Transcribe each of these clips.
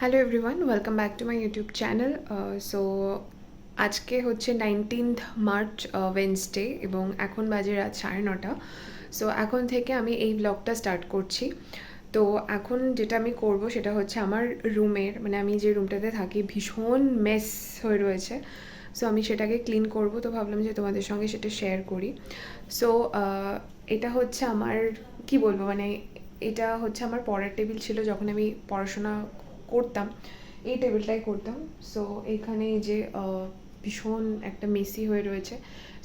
Hello everyone, welcome back to my YouTube channel. So আজকে হচ্ছে 19th March, Wednesday, এবং এখন বাজে রাত 9:30। সো এখন থেকে আমি এই ব্লগটা স্টার্ট করছি। তো এখন যেটা আমি করব সেটা হচ্ছে আমার রুমের, মানে আমি যে রুমটাতে থাকি ভীষণ মেস হয়ে রয়েছে। সো আমি সেটাকে ক্লিন করব, তো ভাবলাম যে তোমাদের সঙ্গে সেটা শেয়ার করি। সো এটা হচ্ছে আমার, কি বলবো, মানে এটা হচ্ছে আমার পড়ার টেবিল ছিল যখন আমি পড়াশোনা করতাম, এই টেবিলটাই করতাম। সো এইখানে যে ভীষণ একটা মেসি হয়ে রয়েছে,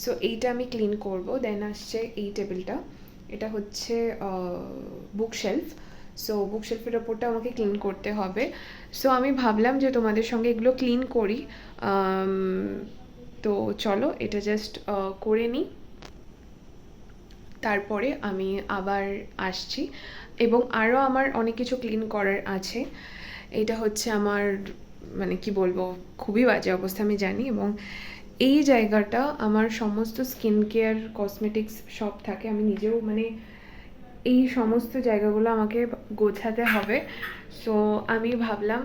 সো এইটা আমি ক্লিন করব। দেন আসছে এই টেবিলটা, এটা হচ্ছে বুকশেলফ। সো বুকশেলফের ওপরটা আমাকে ক্লিন করতে হবে। সো আমি ভাবলাম যে তোমাদের সঙ্গে এগুলো ক্লিন করি। তো চলো এটা জাস্ট করে নিই, তারপরে আমি আবার আসছি। এবং আরও আমার অনেক কিছু ক্লিন করার আছে। এটা হচ্ছে আমার, মানে কি বলবো, খুবই বাজে অবস্থা আমি জানি। এবং এই জায়গাটা আমার সমস্ত স্কিন কেয়ার কসমেটিক্স সব থাকে, আমি নিজেও মানে এই সমস্ত জায়গাগুলো আমাকে গোছাতে হবে। সো আমি ভাবলাম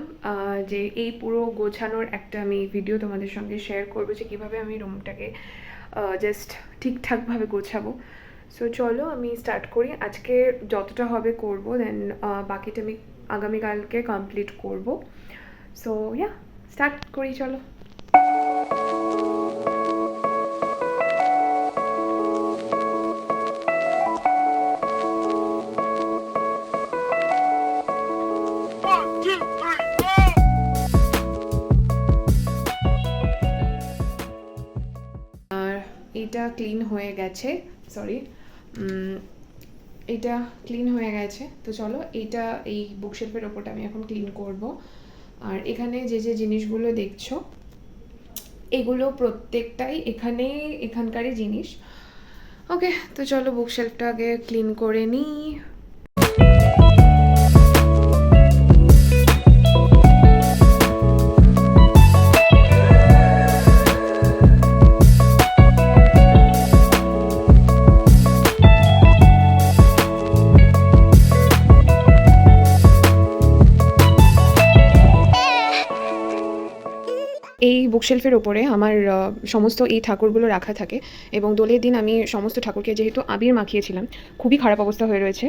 যে এই পুরো গোছানোর একটা আমি ভিডিও তোমাদের সঙ্গে শেয়ার করবো, যে কীভাবে আমি রুমটাকে জাস্ট ঠিকঠাকভাবে গোছাবো। সো চলো আমি স্টার্ট করি। আজকে যতটা হবে করব, দেন বাকিটা আমি আগামীকালকে কমপ্লিট করব। সো ইয়া, স্টার্ট করি চলো। এটা ক্লিন হয়ে গেছে, সরি, এটা ক্লিন হয়ে গেছে। তো চলো এইটা, এই বুকশেলফের ওপরটা আমি এখন ক্লিন করব। আর এখানে যে যে জিনিসগুলো দেখছো, এগুলো প্রত্যেকটাই এখানকারই জিনিস। ওকে, তো চলো বুকশেলফটা আগে ক্লিন করে নিই। এই বুকশেলফের ওপরে আমার সমস্ত এই ঠাকুরগুলো রাখা থাকে, এবং দোলের দিন আমি সমস্ত ঠাকুরকে যেহেতু আবির মাখিয়েছিলাম, খুবই খারাপ অবস্থা হয়ে রয়েছে।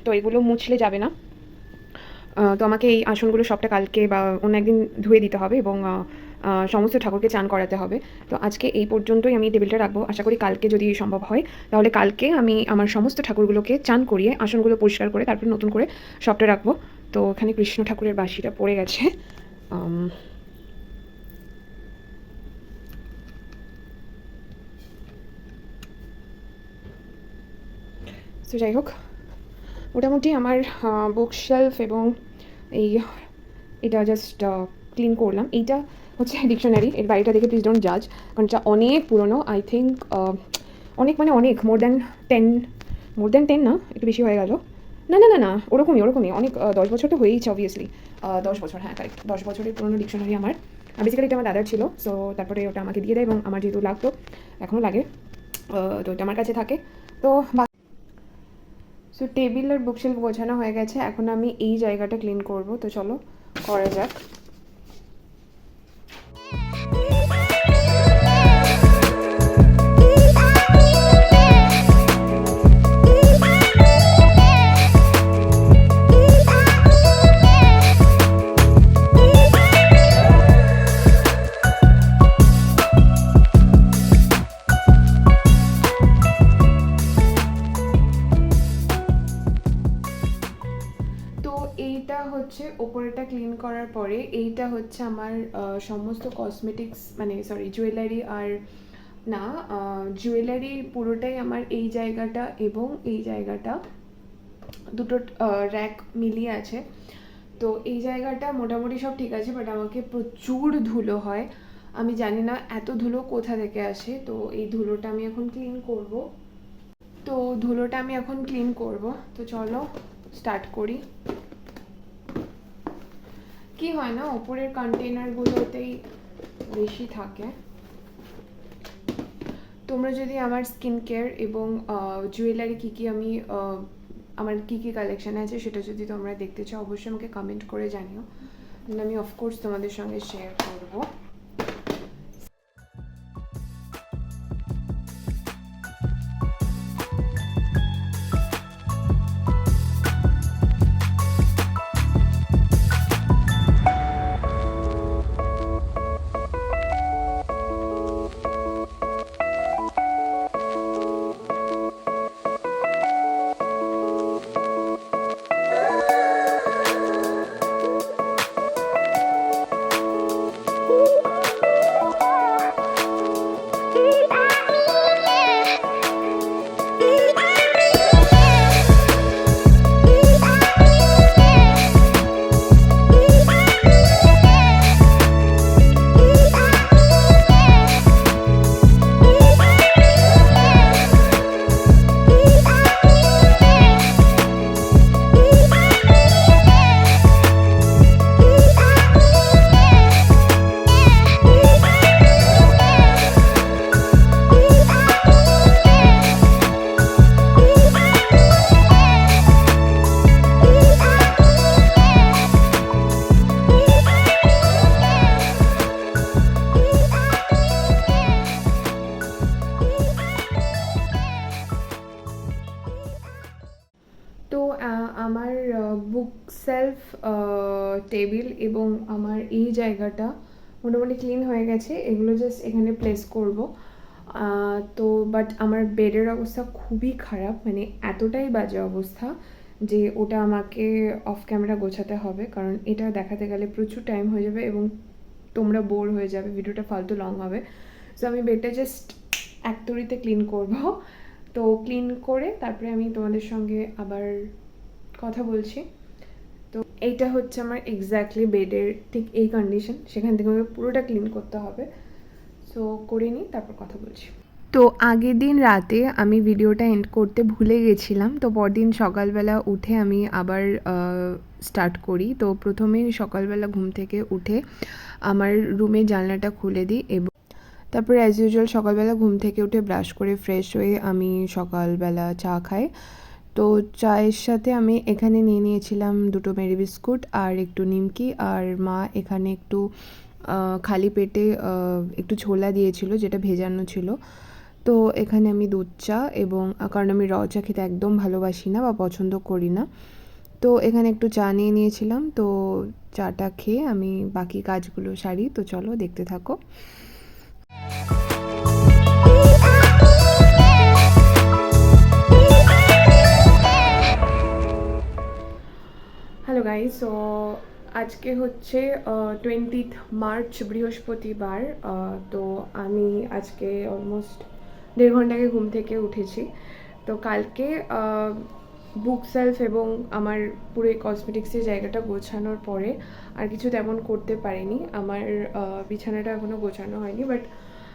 তো এগুলো মুছলে যাবে না। তো আমাকে এই আসনগুলো সবটা কালকে বা অন্য একদিন ধুয়ে দিতে হবে, এবং সমস্ত ঠাকুরকে চান করাতে হবে। তো আজকে এই পর্যন্তই আমি টেবিলটা রাখবো। আশা করি কালকে যদি সম্ভব হয়, তাহলে কালকে আমি আমার সমস্ত ঠাকুরগুলোকে চান করিয়ে আসনগুলো পরিষ্কার করে তারপর নতুন করে সবটা রাখবো। তো এখানে কৃষ্ণ ঠাকুরের বাঁশিটা পড়ে গেছে। তো যাই হোক, মোটামুটি আমার বুকশেলফ এবং এই এটা জাস্ট ক্লিন করলাম। এইটা হচ্ছে ডিকশনারি, এর বাড়িটা দেখে প্লিজ ডোন্ট জাজ, কারণ এটা অনেক পুরনো। আই থিঙ্ক অনেক, মানে অনেক, মোর দ্যান 10 না, একটু বেশি হয়ে গেল। না না না না, ওরকমই অনেক, 10 বছর তো হয়েইছে অবভিয়াসলি। 10 বছর, হ্যাঁ কারেক্ট, 10 বছরের পুরনো ডিকশনারি আমার। বেসিক্যালি এটা আমার দাদার ছিল, সো তারপরে ওটা আমাকে দিয়ে দেয়, এবং আমার যেহেতু লাগতো, এখনও লাগে, তো ওটা আমার কাছে থাকে। তো সো টেবিল আর বুকশেলফ গোছানো হয়ে গেছে, এখন আমি এই জায়গাটা ক্লিন করব। তো চলো করা যাক। তো এইটা হচ্ছে ওপরেটা ক্লিন করার পরে, এইটা হচ্ছে আমার সমস্ত কসমেটিক্স, মানে সরি জুয়েলারি, আর না, জুয়েলারি পুরোটাই আমার এই জায়গাটা এবং এই জায়গাটা, দুটো র্যাক মিলিয়ে আছে। তো এই জায়গাটা মোটামুটি সব ঠিক আছে, বাট আমাকে প্রচুর ধুলো হয়। আমি জানি না এত ধুলো কোথা থেকে আসে। তো এই ধুলোটা আমি এখন ক্লিন করব। তো চলো স্টার্ট করি। কি হয় না, ওপরের কন্টেনারগুলোতেই বেশি থাকে। তোমরা যদি আমার স্কিন কেয়ার এবং জুয়েলারি কী কী আমি আমার কী কী কালেকশান আছে সেটা যদি তোমরা দেখতে চাও, অবশ্যই আমাকে কমেন্ট করে জানিও। আমি অফকোর্স তোমাদের সঙ্গে শেয়ার করব। তো আমার বুক সেলফ টেবিল এবং আমার এই জায়গাটা মোটামুটি ক্লিন হয়ে গেছে। এগুলো জাস্ট এখানে প্লেস করব। তো বাট আমার বেডের অবস্থা খুবই খারাপ, মানে এতটাই বাজে অবস্থা যে ওটা আমাকে অফ ক্যামেরা গোছাতে হবে, কারণ এটা দেখাতে গেলে প্রচুর টাইম হয়ে যাবে এবং তোমরা বোর হয়ে যাবে, ভিডিওটা ফালতু লং হবে। সো আমি বেডটা জাস্ট এক তরিতে ক্লিন করব। তো ক্লিন করে তারপরে আমি তোমাদের সঙ্গে আবার কথা বলছি। তো এইটা হচ্ছে আমার এক্স্যাক্টলি বেডের ঠিক এই কন্ডিশন, সেখান থেকে আমাকে পুরোটা ক্লিন করতে হবে। সো করে নিই, তারপর কথা বলছি। তো আগের দিন রাতে আমি ভিডিওটা এন্ড করতে ভুলে গেছিলাম, তো পরদিন সকালবেলা উঠে আমি আবার স্টার্ট করি। তো প্রথমেই সকালবেলা ঘুম থেকে উঠে আমার রুমের জানলাটা খুলে দিই এবং তারপরে অ্যাজ ইউজুয়াল সকালবেলা ঘুম থেকে উঠে ব্রাশ করে ফ্রেশ হয়ে আমি সকালবেলা চা খাই। তো চায়ের সাথে আমি এখানে নিয়ে নিয়েছিলাম 2টো মেরি বিস্কুট আর একটু নিমকি, আর মা এখানে একটু খালি পেটে একটু ছোলা দিয়েছিল যেটা ভেজানো ছিল। তো এখানে আমি দুধ চা এবং কারণ আমি র চা খেতে একদম ভালোবাসি না বা পছন্দ করি না, তো এখানে একটু চা নিয়ে নিয়েছিলাম। তো চাটা খেয়ে আমি বাকি কাজগুলো সারি। তো চলো দেখতে থাকো। হ্যালো গাইস, সো আজকে হচ্ছে 20th মার্চ বৃহস্পতিবার। তো আমি আজকে অলমোস্ট 1.5 ঘন্টা আগে ঘুম থেকে উঠেছি। তো কালকে বুক সেলফ এবং আমার পুরো কসমেটিক্সের জায়গাটা গোছানোর পরে আর কিছু তেমন করতে পারিনি। আমার বিছানাটা এখনও গোছানো হয়নি, বাট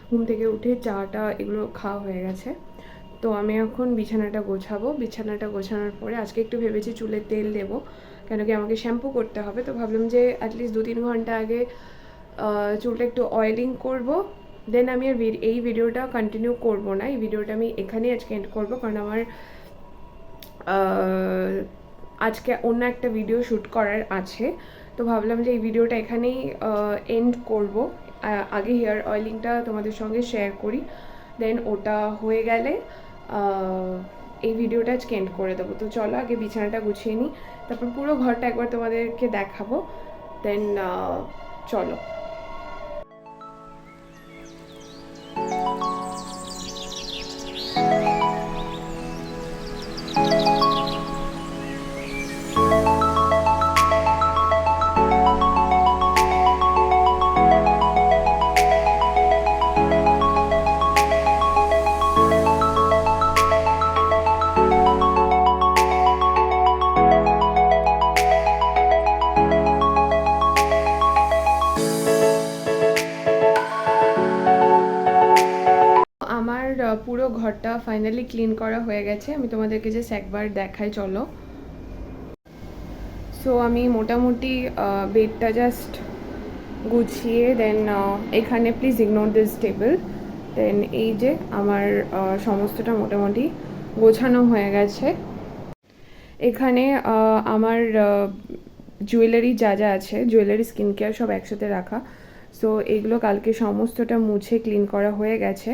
ঘুম থেকে উঠে চাটা এগুলো খাওয়া হয়ে গেছে। তো আমি এখন বিছানাটা গোছাবো। বিছানাটা গোছানোর পরে আজকে একটু ভেবেছি চুলে তেল দেবো, কেন কি আমাকে শ্যাম্পু করতে হবে। তো ভাবলাম যে অ্যাটলিস্ট 2-3 ঘন্টা আগে চুলটা একটু অয়েলিং করব, দেন আমি আর এই ভিডিওটা কন্টিনিউ করব না। এই ভিডিওটা আমি এখানেই আজকে এন্ড করব, কারণ আমার আজকে অন্য একটা ভিডিও শ্যুট করার আছে। তো ভাবলাম যে এই ভিডিওটা এখানেই এন্ড করব। আগে হেয়ার অয়েলিংটা তোমাদের সঙ্গে শেয়ার করি, দেন ওটা হয়ে গেলে এই ভিডিওটা আজকে এন্ড করে দেবো। তো চলো আগে বিছানাটা গুছিয়ে নিই, তারপর পুরো ঘরটা একবার তোমাদেরকে দেখাবো। দেন চলো। আমার পুরো ঘরটা ফাইনালি ক্লিন করা হয়ে গেছে। আমি তোমাদেরকে জাস্ট একবার দেখাই, চলো। সো আমি মোটামুটি বেডটা জাস্ট গুছিয়ে দেন এখানে প্লিজ ইগনোর দিস টেবিল, দেন এই যে আমার সমস্তটা মোটামুটি গোছানো হয়ে গেছে। এখানে আমার জুয়েলারি যা যা আছে, জুয়েলারি, স্কিন কেয়ার সব একসাথে রাখা। সো এইগুলো কালকে সমস্তটা মুছে ক্লিন করা হয়ে গেছে।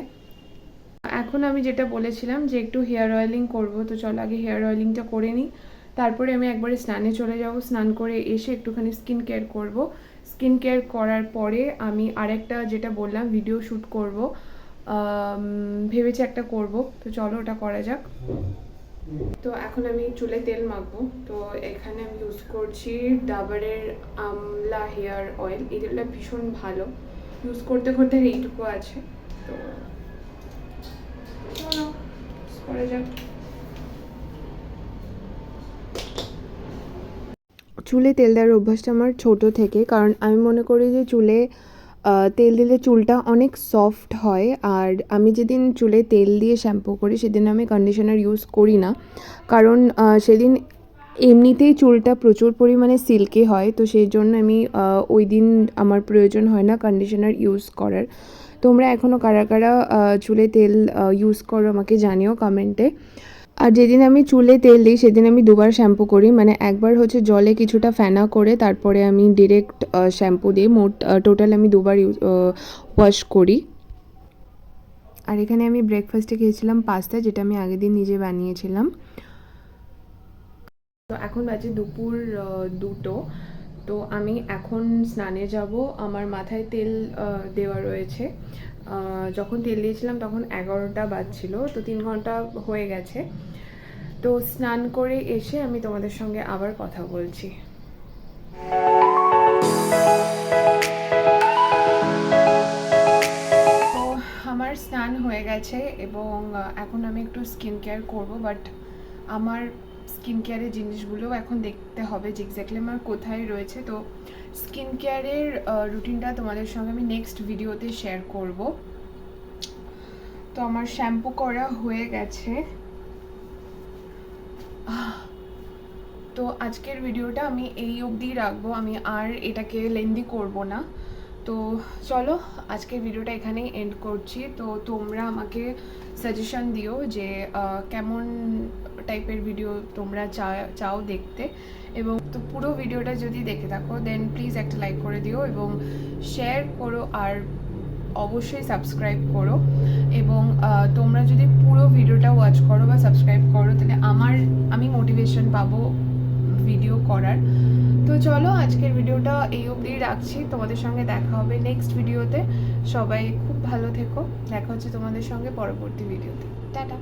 এখন আমি যেটা বলেছিলাম যে একটু হেয়ার অয়েলিং করব, তো চলো আগে হেয়ার অয়েলিংটা করে নিই, তারপরে আমি একবারে স্নানে চলে যাব। স্নান করে এসে একটুখানি স্কিন কেয়ার করব। স্কিন কেয়ার করার পরে আমি আরেকটা যেটা বললাম ভিডিও শ্যুট করব, ভেবেছি একটা করব, তো চলো ওটা করা যাক। তো এখন আমি চুলে তেল মাখবো। তো এখানে আমি ইউজ করছি ডাবরের আমলা হেয়ার অয়েল। এটা ভীষণ ভালো, ইউজ করতে করতে এইটুকু আছে। তো চলো করা যাক। চুলে তেল দেওয়ার অভ্যাসটা আমার ছোট থেকে, কারণ আমি মনে করি যে চুলে তেল দিলে চুলটা অনেক সফট হয়। আর আমি যেদিন চুলে তেল দিয়ে শ্যাম্পু করি সেদিন আমি কন্ডিশনার ইউজ করি না, কারণ সেদিন এমনিতেই চুলটা প্রচুর পরিমাণে সিল্কি হয়। তো সেই জন্য আমি ওই দিন আমার প্রয়োজন হয় না কন্ডিশনার ইউজ করার। তোমরা এখনও কারা কারা চুলে তেল ইউজ করো আমাকে জানিও কমেন্টে। আর যেদিন আমি চুলে তেল দিই সেদিন আমি দুবার শ্যাম্পু করি, মানে একবার হচ্ছে জলে কিছুটা ফেনা করে তারপরে আমি ডিরেক্ট শ্যাম্পু দিই। মোট টোটাল আমি দুবার ওয়াশ করি। আর এখানে আমি ব্রেকফাস্টে খেয়েছিলাম পাস্তা, যেটা আমি আগের দিন নিজে বানিয়েছিলাম। তো এখন বাজে দুপুর 2টো। তো আমি এখন স্নানে যাব। আমার মাথায় তেল দেওয়া রয়েছে। যখন তেল দিয়েছিলাম তখন 11টা বাজছিল, তো 3 ঘন্টা হয়ে গেছে। তো স্নান করে এসে আমি তোমাদের সঙ্গে আবার কথা বলছি। তো আমার স্নান হয়ে গেছে এবং এখন আমি একটু স্কিন কেয়ার করবো, বাট আমার স্কিন কেয়ারের জিনিসগুলো এখন দেখতে হবে যে এক্স্যাক্টলি আমার কোথায় রয়েছে। তো স্কিন কেয়ারের রুটিনটা তোমাদের সঙ্গে আমি নেক্সট ভিডিওতে শেয়ার করব। তো আমার শ্যাম্পু করা হয়ে গেছে। তো আজকের ভিডিওটা আমি এই অবধি রাখবো, আমি আর এটাকে লেন্দি করব না। তো চলো আজকের ভিডিওটা এখানেই এন্ড করছি। তো তোমরা আমাকে সাজেশন দিও যে কেমন টাইপের ভিডিও তোমরা চাও দেখতে। এবং তো পুরো ভিডিওটা যদি দেখে থাকো দেন প্লিজ একটা লাইক করে দিও এবং শেয়ার করো, আর অবশ্যই সাবস্ক্রাইব করো। এবং তোমরা যদি পুরো ভিডিওটা ওয়াচ করো বা সাবস্ক্রাইব করো তাহলে আমি মোটিভেশন পাবো ভিডিও করার। তো চলো আজকের ভিডিওটা এই অবধি রাখছি, তোমাদের সঙ্গে দেখা হবে নেক্সট ভিডিওতে। সবাই খুব ভালো থেকো, দেখা হচ্ছে তোমাদের সঙ্গে পরবর্তী ভিডিওতে। টাটা।